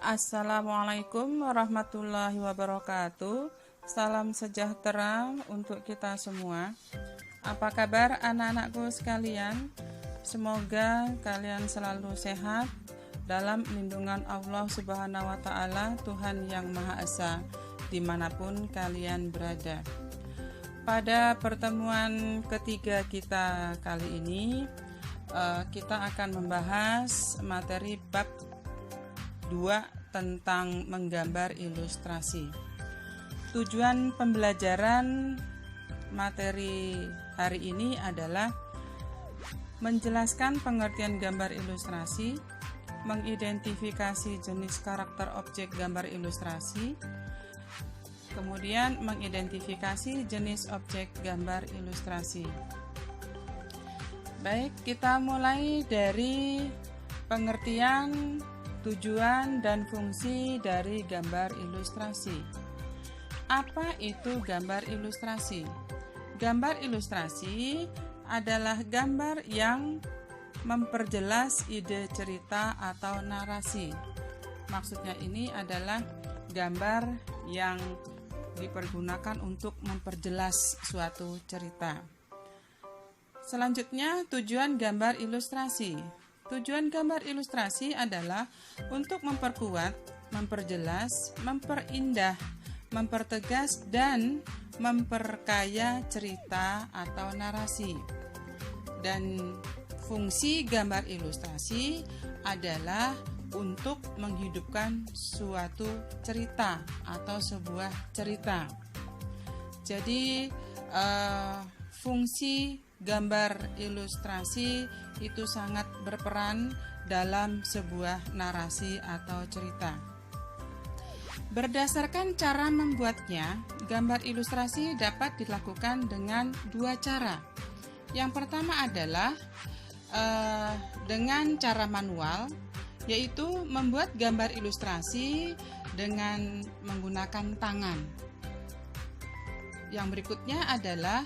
Assalamualaikum warahmatullahi wabarakatuh. Salam sejahtera untuk kita semua. Apa kabar anak-anakku sekalian? Semoga kalian selalu sehat dalam lindungan Allah Subhanahu wa Ta'ala, Tuhan yang Maha Esa, dimanapun kalian berada. Pada pertemuan ketiga kita kali ini, kita akan membahas materi bab 2 tentang menggambar ilustrasi. Tujuan pembelajaran materi hari ini adalah menjelaskan pengertian gambar ilustrasi, mengidentifikasi jenis karakter objek gambar ilustrasi, kemudian mengidentifikasi jenis objek gambar ilustrasi. Baik, kita mulai dari pengertian, tujuan dan fungsi dari gambar ilustrasi. Apa itu gambar ilustrasi? Gambar ilustrasi adalah gambar yang memperjelas ide cerita atau narasi. Maksudnya ini adalah gambar yang dipergunakan untuk memperjelas suatu cerita. Selanjutnya, tujuan gambar ilustrasi. Tujuan gambar ilustrasi adalah untuk memperkuat, memperjelas, memperindah, mempertegas, dan memperkaya cerita atau narasi. Dan fungsi gambar ilustrasi adalah untuk menghidupkan suatu cerita atau sebuah cerita. Jadi, fungsi gambar ilustrasi itu sangat berperan dalam sebuah narasi atau cerita. Berdasarkan cara membuatnya, gambar ilustrasi dapat dilakukan dengan dua cara. Yang pertama adalah dengan cara manual, yaitu membuat gambar ilustrasi dengan menggunakan tangan. Yang berikutnya adalah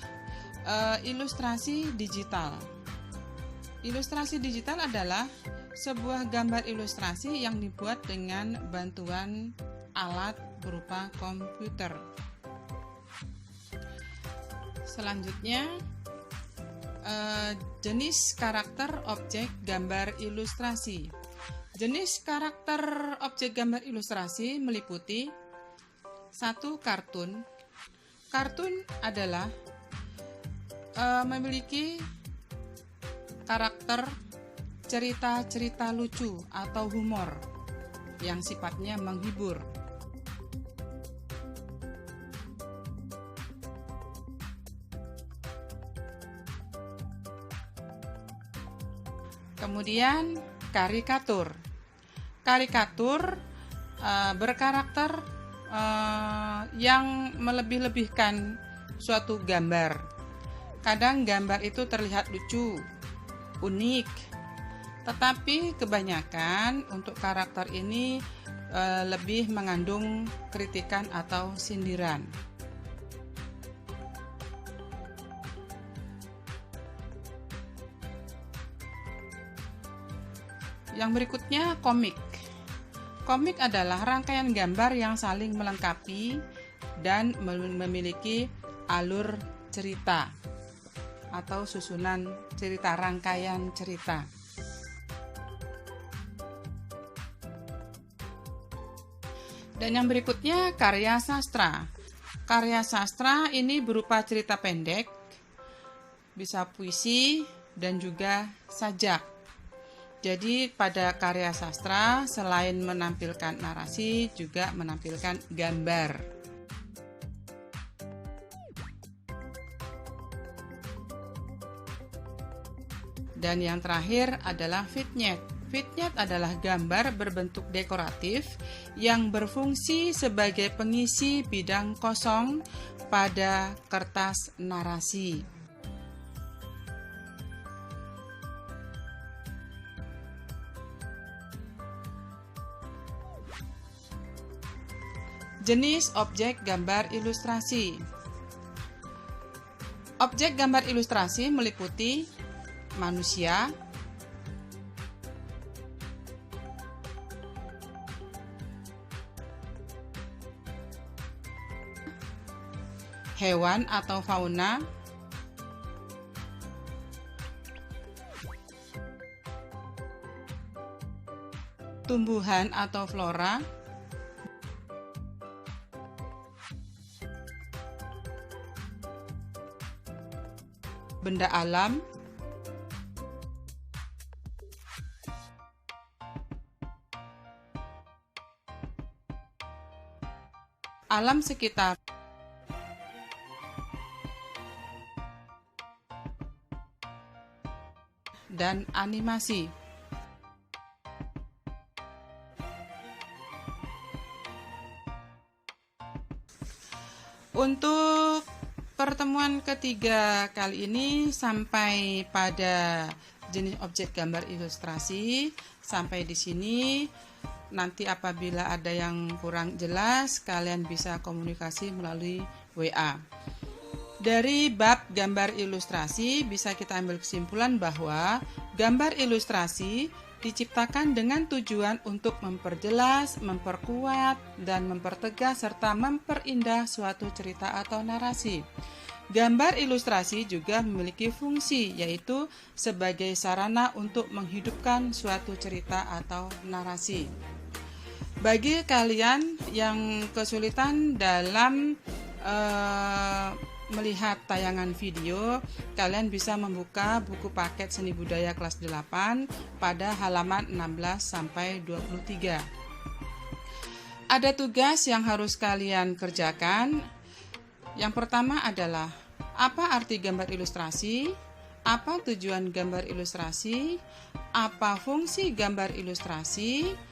ilustrasi digital. Ilustrasi digital adalah sebuah gambar ilustrasi yang dibuat dengan bantuan alat berupa komputer. Selanjutnya, jenis karakter objek gambar ilustrasi. Jenis karakter objek gambar ilustrasi meliputi 1. Kartun. Kartun adalah memiliki karakter cerita-cerita lucu atau humor yang sifatnya menghibur. Kemudian karikatur. Karikatur berkarakter yang melebih-lebihkan suatu gambar. Kadang gambar itu terlihat lucu, unik, tetapi kebanyakan untuk karakter ini lebih mengandung kritikan atau sindiran. Yang berikutnya, komik. Komik adalah rangkaian gambar yang saling melengkapi dan memiliki alur cerita atau susunan cerita, rangkaian cerita. Dan yang berikutnya, karya sastra. Karya sastra ini berupa cerita pendek, bisa puisi, dan juga sajak. Jadi pada karya sastra, selain menampilkan narasi, juga menampilkan gambar. Dan yang terakhir adalah vignette. Vignette adalah gambar berbentuk dekoratif yang berfungsi sebagai pengisi bidang kosong pada kertas narasi. Jenis objek gambar ilustrasi. Objek gambar ilustrasi meliputi manusia, hewan atau fauna, tumbuhan atau flora, benda alam, alam sekitar, dan animasi. Untuk pertemuan ketiga kali ini sampai pada jenis objek gambar ilustrasi. Sampai di sini. Nanti apabila ada yang kurang jelas, kalian bisa komunikasi melalui WA. Dari bab gambar ilustrasi bisa kita ambil kesimpulan bahwa gambar ilustrasi diciptakan dengan tujuan untuk memperjelas, memperkuat, dan mempertegas serta memperindah suatu cerita atau narasi. Gambar ilustrasi juga memiliki fungsi, yaitu sebagai sarana untuk menghidupkan suatu cerita atau narasi. Bagi kalian yang kesulitan dalam melihat tayangan video, kalian bisa membuka buku paket Seni Budaya kelas 8 pada halaman 16 sampai 23. Ada tugas yang harus kalian kerjakan. Yang pertama adalah apa arti gambar ilustrasi, apa tujuan gambar ilustrasi, apa fungsi gambar ilustrasi.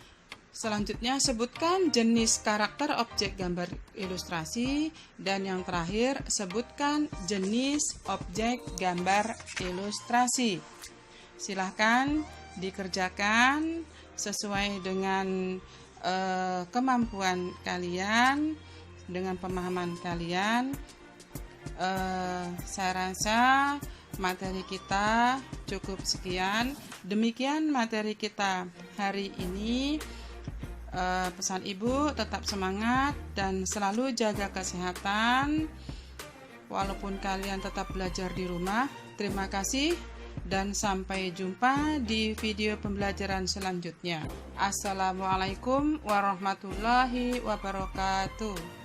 Selanjutnya, sebutkan jenis karakter objek gambar ilustrasi. Dan yang terakhir, sebutkan jenis objek gambar ilustrasi. Silahkan dikerjakan sesuai dengan kemampuan kalian, dengan pemahaman kalian. Saya rasa materi kita cukup sekian. Demikian materi kita hari ini. Pesan ibu, tetap semangat dan selalu jaga kesehatan walaupun kalian tetap belajar di rumah. Terima kasih dan sampai jumpa di video pembelajaran selanjutnya. Assalamualaikum warahmatullahi wabarakatuh.